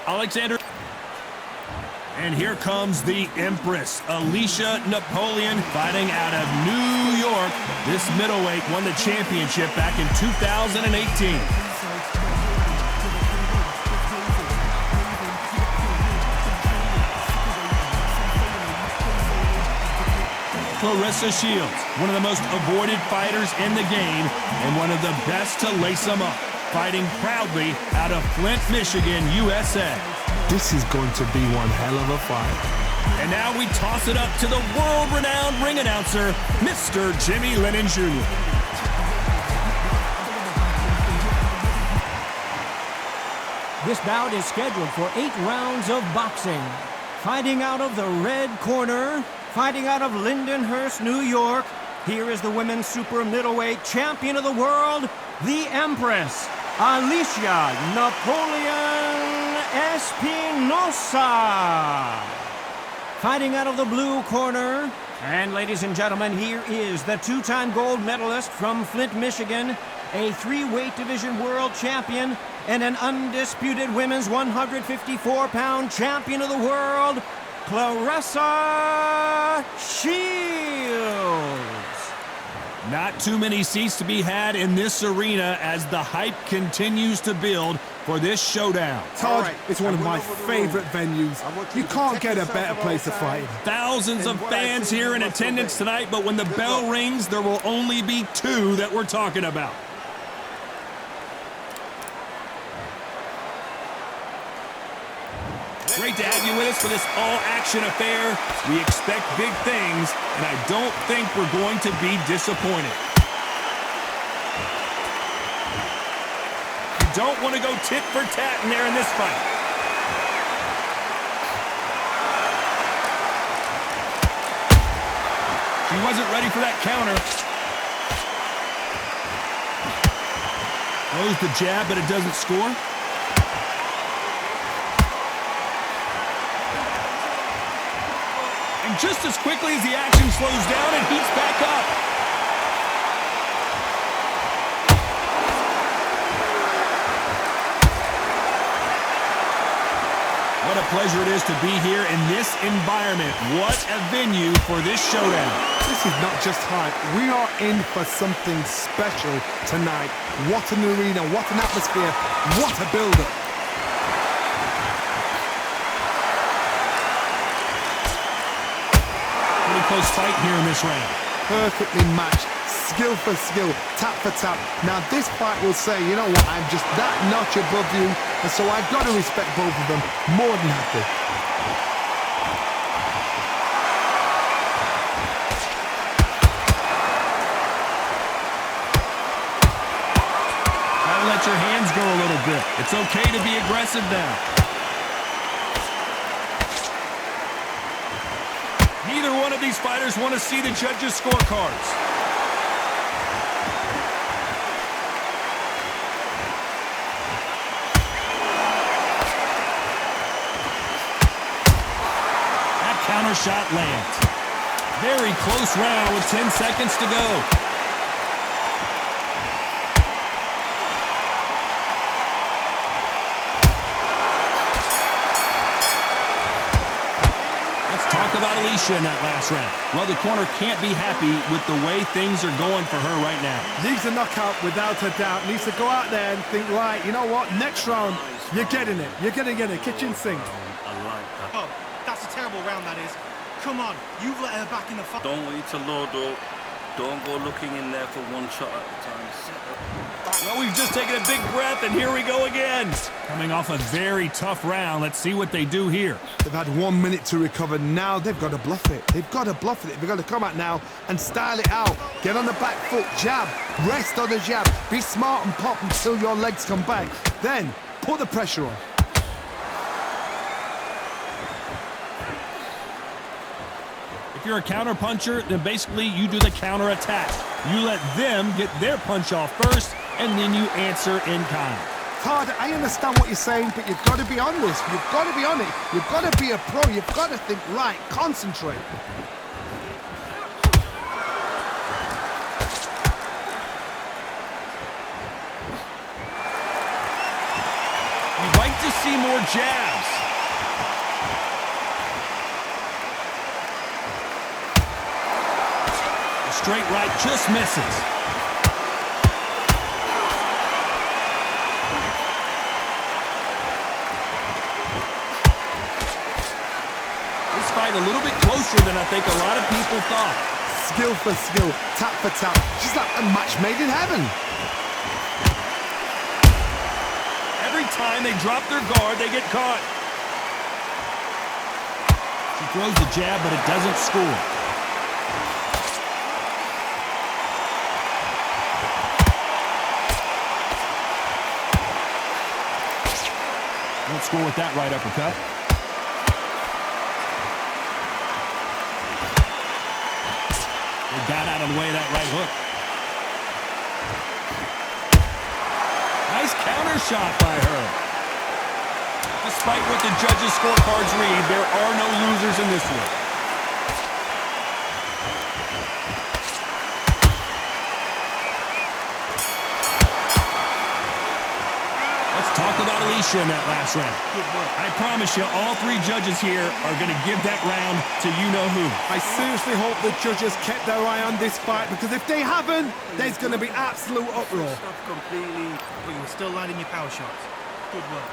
Alexander. And here comes the Empress, Alicia Napoleon, fighting out of New York. This middleweight won the championship back in 2018. Claressa Shields, one of the most avoided fighters in the game and one of the best to lace them up, fighting proudly out of Flint, Michigan, USA. This is going to be one hell of a fight. And now we toss it up to the world-renowned ring announcer, Mr. Jimmy Lennon Jr. This bout is scheduled for 8 rounds of boxing. Fighting out of the red corner, fighting out of Lindenhurst, New York, here is the women's super middleweight champion of the world, the Empress, Alicia Napoleon Espinosa. Fighting out of the blue corner, and ladies and gentlemen, here is the 2-time gold medalist from Flint, Michigan, a 3-weight division world champion, and an undisputed women's 154-pound champion of the world, Claressa Shields. Not too many seats to be had in this arena as the hype continues to build for this showdown. Todd, it's one of my favorite venues. You can't get a better place to fight. Thousands of fans here in attendance tonight, but when the bell rings, there will only be 2 that we're talking about. Great to have you with us for this all-action affair. We expect big things, and I don't think we're going to be disappointed. You don't want to go tit for tat in there in this fight. She wasn't ready for that counter. Throws the jab, but it doesn't score. And just as quickly as the action slows down, it heats back up. What a pleasure it is to be here in this environment. What a venue for this showdown. This is not just hype. We are in for something special tonight. What an arena, what an atmosphere, what a build-up. Close fight here in this round. Perfectly matched, skill for skill, tap for tap. Now this fight will say, you know what, I'm just that notch above you, and so I've got to respect both of them more than happy. Try to let your hands go a little bit. It's okay to be aggressive now. Neither one of these fighters want to see the judges' scorecards. That counter shot lands. Very close round with 10 seconds to go. About Alicia in that last round. Well, the corner can't be happy with the way things are going for her right now. Needs a knockout without a doubt. Needs to go out there and think, right, you know what, next round, you're getting it. You're going to get it. Kitchen sink. I like that. Oh, that's a terrible round, that is. Come on, you've let her back in the fight. Don't wait to load up. Don't go looking in there for one shot at a time. Well, we've just taken a big breath, and here we go again. Coming off a very tough round. Let's see what they do here. They've had 1 minute to recover. Now they've got to bluff it. They've got to bluff it. They've got to come out now and style it out. Get on the back foot, jab, rest on the jab. Be smart and pop until your legs come back. Then put the pressure on. If you're a counter puncher, then basically you do the counter attack. You let them get their punch off first, and then you answer in kind. Todd, I understand what you're saying, but you've got to be on this. You've got to be on it. You've got to be a pro. You've got to think right. Concentrate. You'd like to see more jabs. A straight right just misses. This fight a little bit closer than I think a lot of people thought. Skill for skill, tap for tap. She's like a match made in heaven. Every time they drop their guard, they get caught. She throws the jab, but it doesn't score. Won't score with that right uppercut. They got out of the way of that right hook. Nice counter shot by her. Despite what the judges' scorecards read, there are no losers in this one. Let's talk about Alicia in that last round. I promise you, all three judges here are going to give that round to you-know-who. I seriously hope the judges kept their eye on this fight, because if they haven't, there's going to be absolute uproar. Completely. But you were still landing your power shots. Good work.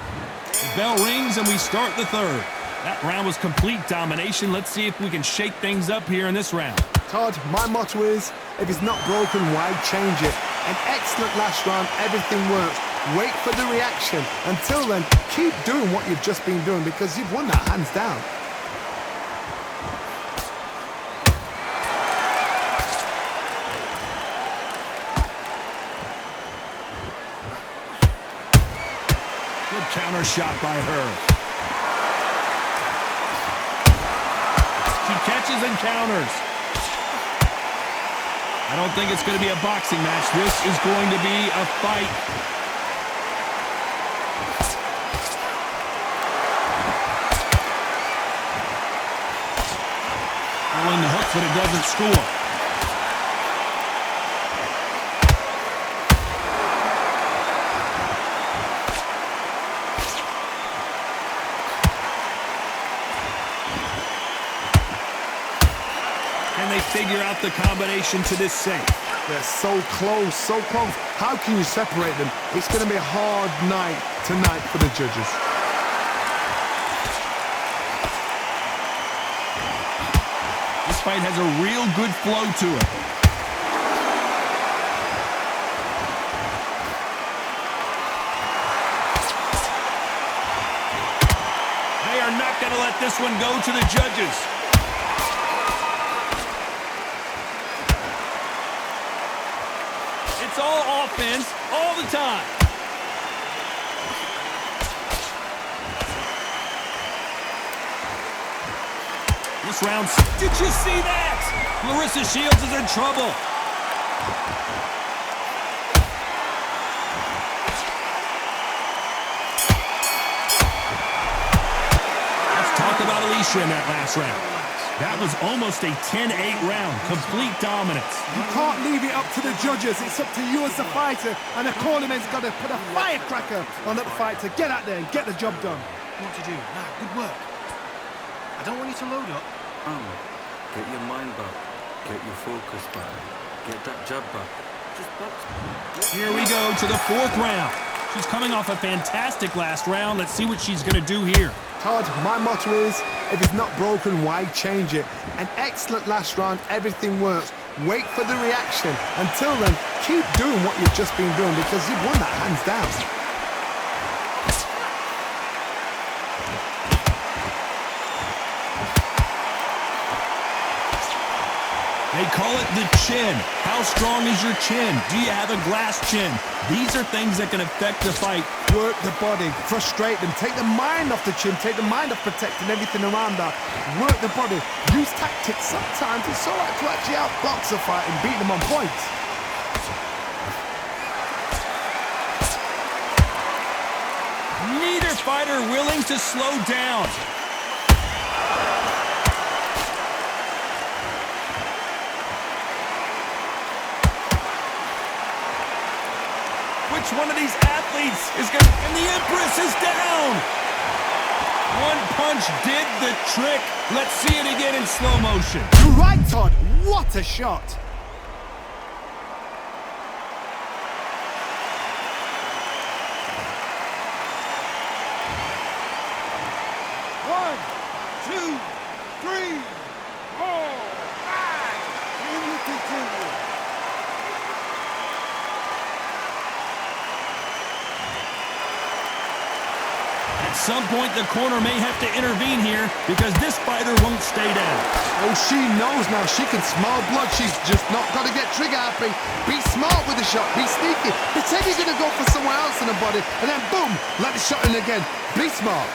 The bell rings and we start the third. That round was complete domination. Let's see if we can shake things up here in this round. Todd, my motto is, if it's not broken, why change it? An excellent last round, everything works. Wait for the reaction. Until then, keep doing what you've just been doing, because you've won that hands down. Good counter shot by her. She catches and counters. I don't think it's going to be a boxing match. This is going to be a fight. Pulling the hook, but it doesn't score. Can they figure out the combination to this safe? They're so close, so close. How can you separate them? It's going to be a hard night tonight for the judges. This fight has a real good flow to it. They are not going to let this one go to the judges. It's all offense all the time. This round, did you see that? Claressa Shields is in trouble. Let's talk about Alicia in that last round. That was almost a 10-8 round, complete dominance. You can't leave it up to the judges. It's up to you as the fighter, and the cornerman's got to put a firecracker on that fight to get out there and get the job done. What to do? Nah, good work. I don't want you to load up. Get your mind back. Get your focus back. Get that jab back. Just box. Here we go to the fourth round. She's coming off a fantastic last round. Let's see what she's going to do here. Todd, my motto is, if it's not broken, why change it? An excellent last round, everything works. Wait for the reaction. Until then, keep doing what you've just been doing, because you've won that hands down. They call it the chin. How strong is your chin? Do you have a glass chin? These are things that can affect the fight. Work the body, frustrate them, take the mind off the chin, take the mind off protecting everything around that. Work the body, use tactics. Sometimes it's all right to actually outbox a fight and beat them on points. Neither fighter willing to slow down. Which one of these athletes is going to... And the Empress is down! One punch did the trick. Let's see it again in slow motion. You're right, Todd. What a shot. One, two, three, 4, 5. Can you continue? At some point, the corner may have to intervene here because this fighter won't stay down. Oh, she knows now. She can smell blood. She's just not got to get trigger happy. Be smart with the shot. Be sneaky. Pretend you're going to go for somewhere else in the body, and then boom, let the shot in again. Be smart.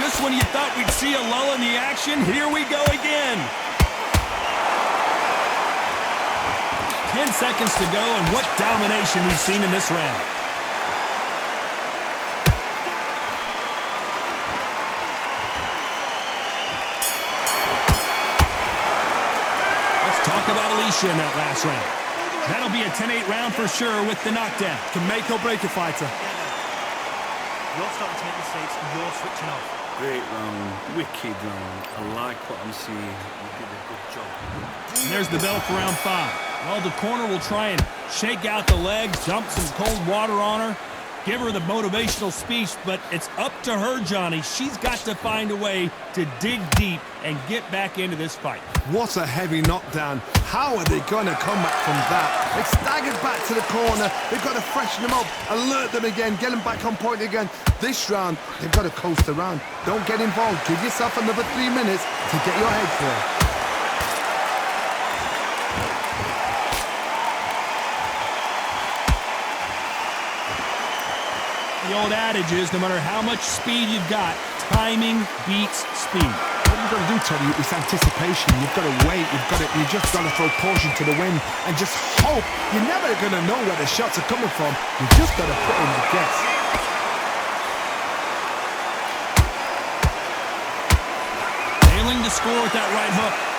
Just when you thought we'd see a lull in the action, here we go again. 10 seconds to go, and what domination we've seen in this round. Let's talk about Alicia in that last round. That'll be a 10-8 round for sure with the knockdown. Can make or break a fighter. You're starting to make mistakes and you're switching off. Great round, wicked round. I like what I'm seeing. You did a good job. And there's the bell for round 5. Well, the corner will try and shake out the legs, dump some cold water on her, give her the motivational speech, but it's up to her, Johnny. She's got to find a way to dig deep and get back into this fight. What a heavy knockdown. How are they going to come back from that? They've staggered back to the corner. They've got to freshen them up, alert them again, get them back on point again. This round, they've got to coast around. Don't get involved. Give yourself another 3 minutes to get your head clear. The old adage is, no matter how much speed you've got, timing beats speed. What you've got to do, Tony, is anticipation. You've got to wait. You just got to throw caution to the wind and just hope. You're never going to know where the shots are coming from. You just got to put in a guess. Failing to score with that right hook.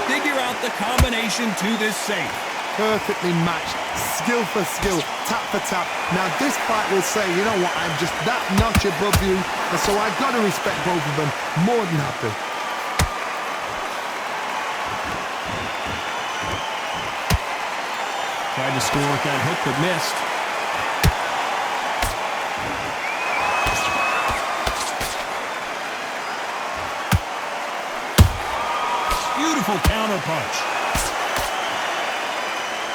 Figure out the combination to this save. Perfectly matched, skill for skill, tap for tap. Now this fight will say, you know what, I'm just that notch above you, and so I've got to respect both of them. More than happy. Tried to score with that hook, but missed. Beautiful counter punch.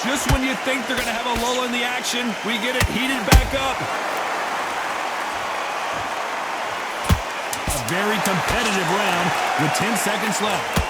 Just when you think they're going to have a lull in the action, we get it heated back up. A very competitive round with 10 seconds left.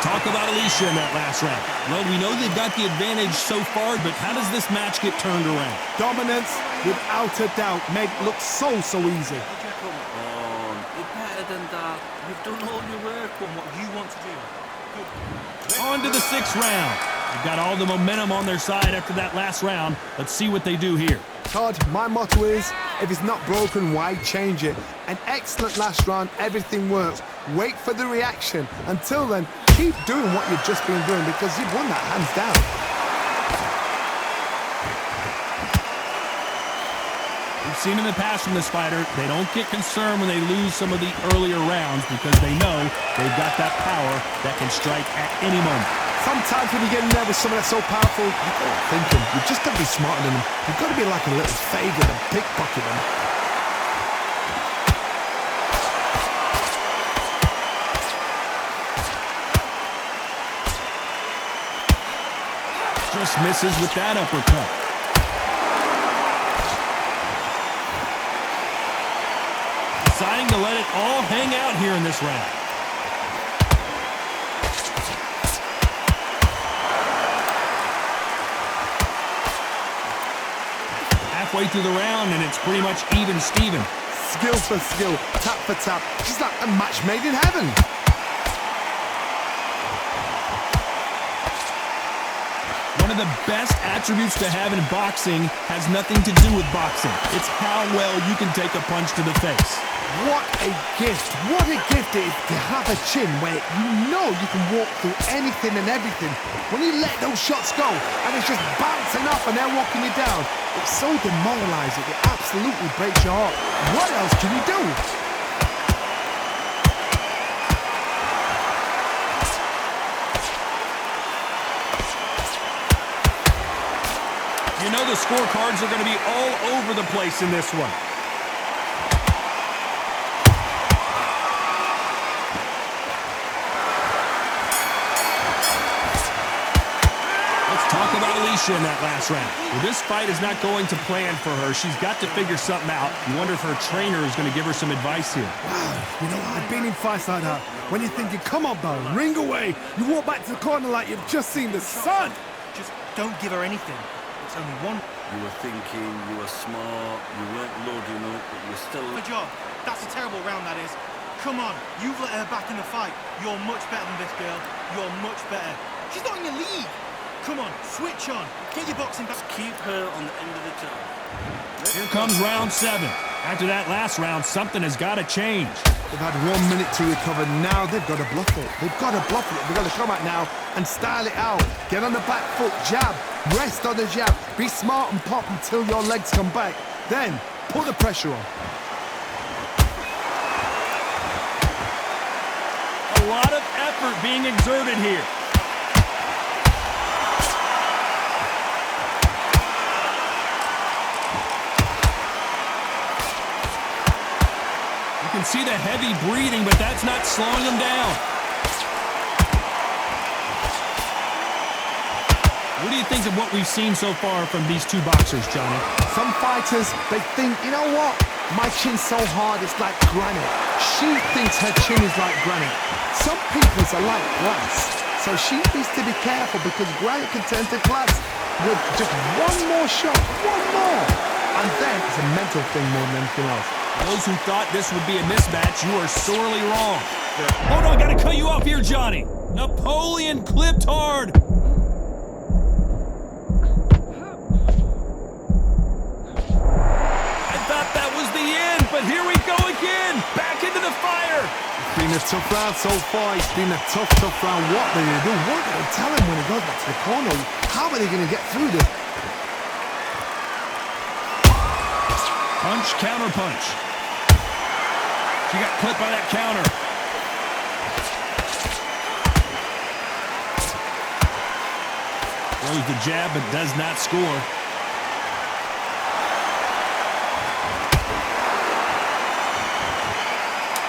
Talk about Alicia in that last round. Well, we know they've got the advantage so far, but how does this match get turned around? Dominance, without a doubt, made look so easy. Come on, you're better than that. You've done all your work on what you want to do. On to the 6th round. They've got all the momentum on their side after that last round. Let's see what they do here. Todd, my motto is, if it's not broken, why change it? An excellent last round, everything works. Wait for the reaction. Until then, keep doing what you've just been doing because you've won that hands down. We've seen in the past from this fighter, they don't get concerned when they lose some of the earlier rounds because they know they've got that power that can strike at any moment. Sometimes when you get in there with someone that's so powerful, you've got to think them. You've just got to be smarter than them. You've got to be like a little faggot and pickpocket them. Just misses with that uppercut. Deciding to let it all hang out here in this round. Halfway through the round, and it's pretty much even Steven. Skill for skill, tap for tap. Just like a match made in heaven. One of the best attributes to have in boxing has nothing to do with boxing. It's how well you can take a punch to the face. What a gift. What a gift it is to have a chin where you know you can walk through anything and everything. When you let those shots go and it's just bouncing up and they're walking you down, it's so demoralizing. It absolutely breaks your heart. What else can you do? You know the scorecards are going to be all over the place in this one. Let's talk about Alicia in that last round. Well, this fight is not going to plan for her. She's got to figure something out. You wonder if her trainer is going to give her some advice here. Wow, you know, I've been in fights like that. When you're thinking, come on, Bo, ring away. You walk back to the corner like you've just seen the sun. Just don't give her anything. It's only one. You were thinking, you were smart, you weren't loading up, but you were still... Good job. That's a terrible round, that is. Come on, you've let her back in the fight. You're much better than this girl. You're much better. She's not in your league. Come on, switch on. Get your boxing back. Keep her on the end of the job. Here comes round 7. After that last round, something has got to change. They've had 1 minute to recover. Now they've got to bluff it. They've got to bluff it. They've got to come out now and style it out. Get on the back foot, jab. Rest on the jab. Be smart and pop until your legs come back. Then, put the pressure on. A lot of effort being exerted here. You can see the heavy breathing, but that's not slowing him down. What do you think of what we've seen so far from these two boxers, Johnny? Some fighters, they think, you know what? My chin's so hard, it's like granite. She thinks her chin is like granite. Some people's are like glass. So she needs to be careful because granite can turn to glass with just one more shot, one more. And then it's a mental thing more than anything else. Those who thought this would be a mismatch, you are sorely wrong. Hold on, gotta cut you off here, Johnny. Napoleon clipped hard. I thought that was the end, but here we go again. Back into the fire. It's been a tough round so far. It's been a tough round. What are they going to do? What are they going to tell him when he goes back to the corner? How are they going to get through this? Punch, counter punch. She got clipped by that counter. Throws the jab, but does not score.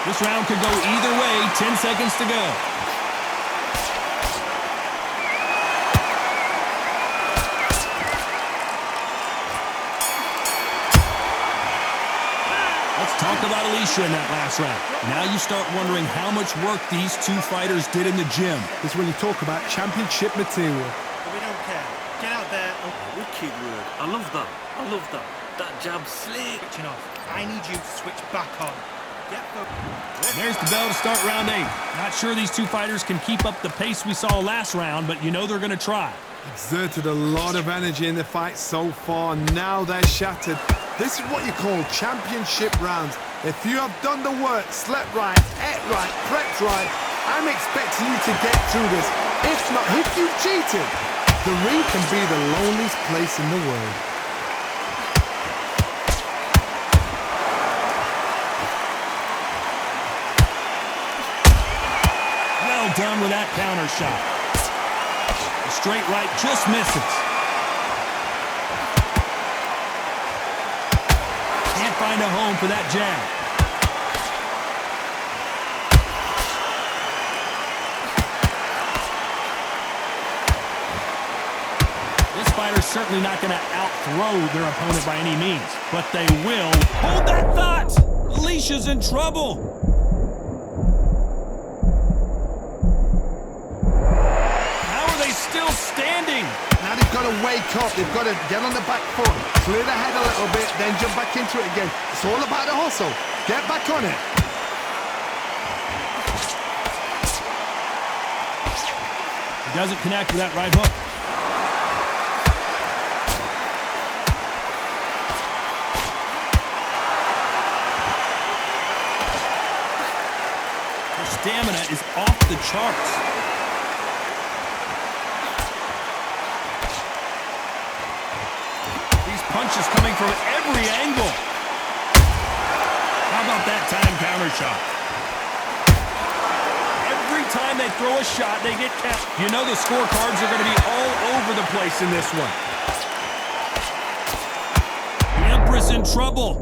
This round could go either way. 10 seconds to go. Let's talk about Alicia in that last round. Now you start wondering how much work these two fighters did in the gym. This is when you talk about championship material. But we don't care. Get out there. Wicked word. I love that. I love that. That jab slick. Switching off. I need you to switch back on. Get the... There's the bell to start round 8. Not sure these two fighters can keep up the pace we saw last round, but you know they're going to try. Exerted a lot of energy in the fight so far. Now they're shattered. This is what you call championship rounds. If you have done the work, slept right, ate right, prepped right, I'm expecting you to get through this. If not, if you've cheated, the ring can be the loneliest place in the world. Well done with that counter shot. The straight right just misses. Can't find a home for that jab. This fighter's certainly not going to out-throw their opponent by any means, but they will. Hold that thought! Alicia's in trouble. Standing. Now they've got to wake up. They've got to get on the back foot, clear the head a little bit, then jump back into it again. It's all about the hustle. Get back on it. He doesn't connect with that right hook. charts. These punches coming from every angle. How about that time counter shot? Every time they throw a shot, they get kept. You know the scorecards are going to be all over the place in this one. The Empress in trouble.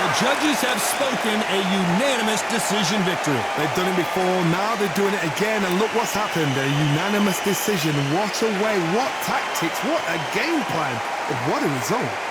The judges have spoken, a unanimous decision victory. They've done it before, now they're doing it again, and look what's happened. A unanimous decision. What a way, what tactics, what a game plan. What a result.